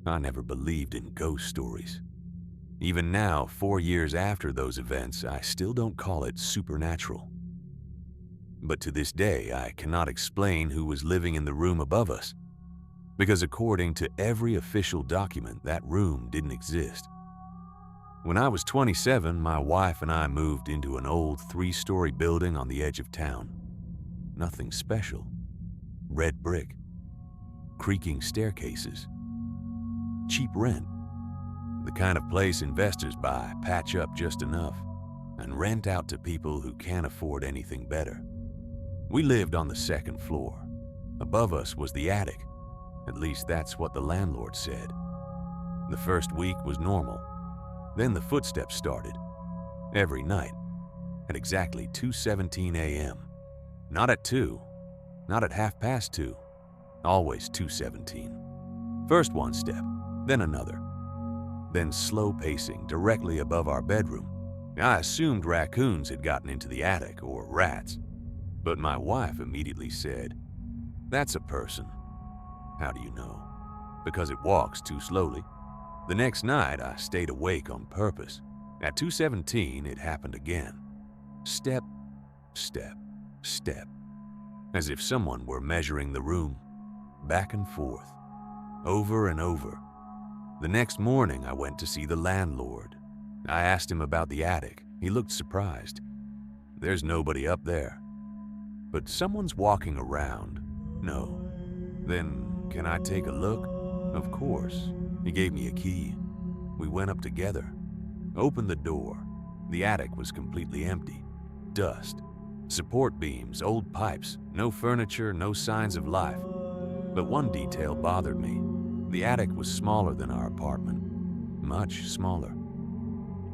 I never believed in ghost stories. Even now, 4 years after those events, I still don't call it supernatural. But to this day, I cannot explain who was living in the room above us, because according to every official document, that room didn't exist. When I was 27, my wife and I moved into an old 3-story building on the edge of town. Nothing special. Red brick, creaking staircases, cheap rent, the kind of place investors buy, patch up just enough, and rent out to people who can't afford anything better. We lived on the 2nd floor. Above us was the attic. At least that's what the landlord said. The first week was normal. Then the footsteps started. Every night. At exactly 2:17 a.m. Not at 2. Not at 2:30. Always 2:17. First one step, then another. Then slow pacing directly above our bedroom. I assumed raccoons had gotten into the attic or rats. But my wife immediately said, "That's a person." How do you know? Because it walks too slowly. The next night, I stayed awake on purpose. At 2:17, it happened again. Step, step, step. As if someone were measuring the room, back and forth, over and over. The next morning, I went to see the landlord. I asked him about the attic. He looked surprised. "There's nobody up there." "But someone's walking around." "No." "Then can I take a look?" "Of course." He gave me a key. We went up together, opened the door. The attic was completely empty. Dust, support beams, old pipes, no furniture, no signs of life. But one detail bothered me. The attic was smaller than our apartment, much smaller.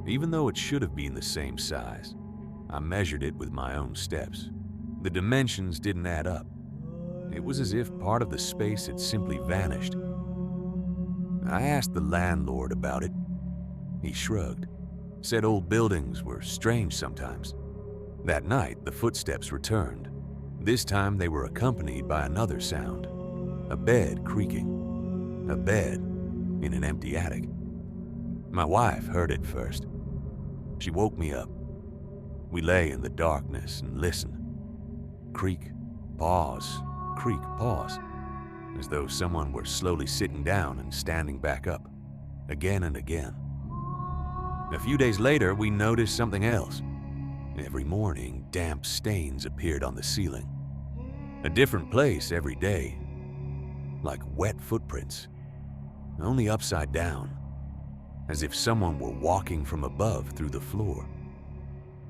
Even though it should have been the same size, I measured it with my own steps. The dimensions didn't add up. It was as if part of the space had simply vanished. I asked the landlord about it. He shrugged, said old buildings were strange sometimes. That night, the footsteps returned. This time they were accompanied by another sound, a bed creaking, a bed in an empty attic. My wife heard it first. She woke me up. We lay in the darkness and listened. Creak, pause, creak, pause, as though someone were slowly sitting down and standing back up, again and again. A few days later, we noticed something else. Every morning, damp stains appeared on the ceiling. A different place every day, like wet footprints, only upside down, as if someone were walking from above through the floor.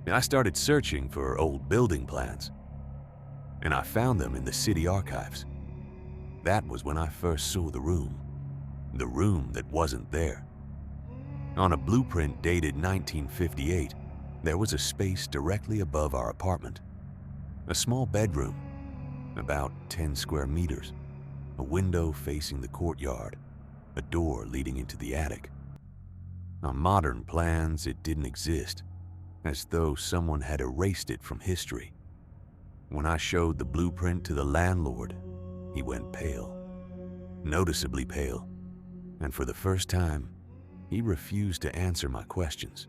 I started searching for old building plans, and I found them in the city archives. That was when I first saw the room that wasn't there. On a blueprint dated 1958, there was a space directly above our apartment. A small bedroom, about 10 square meters, a window facing the courtyard, a door leading into the attic. On modern plans, it didn't exist, as though someone had erased it from history. When I showed the blueprint to the landlord, he went pale, noticeably pale, and for the first time, he refused to answer my questions.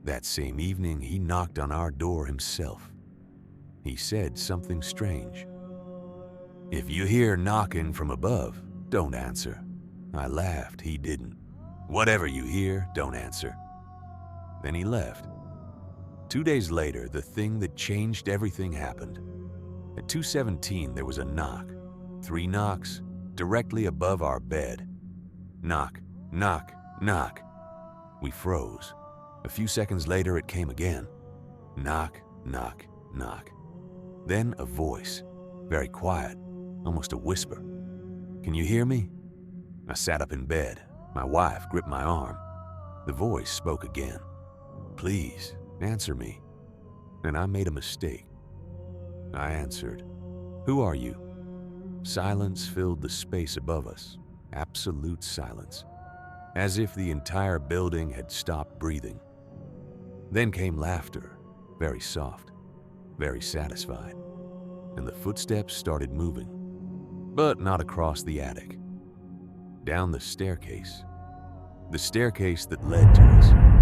That same evening, he knocked on our door himself. He said something strange. "If you hear knocking from above, don't answer." I laughed, he didn't. "Whatever you hear, don't answer." Then he left. 2 days later, the thing that changed everything happened. At 2:17, there was a knock. 3 knocks, directly above our bed. Knock, knock, knock. We froze. A few seconds later, it came again. Knock, knock, knock. Then a voice, very quiet, almost a whisper. "Can you hear me?" I sat up in bed. My wife gripped my arm. The voice spoke again. "Please, answer me." And I made a mistake. I answered, "Who are you?" Silence filled the space above us, absolute silence, as if the entire building had stopped breathing. Then came laughter, very soft, very satisfied, and the footsteps started moving, but not across the attic. down the staircase that led to us.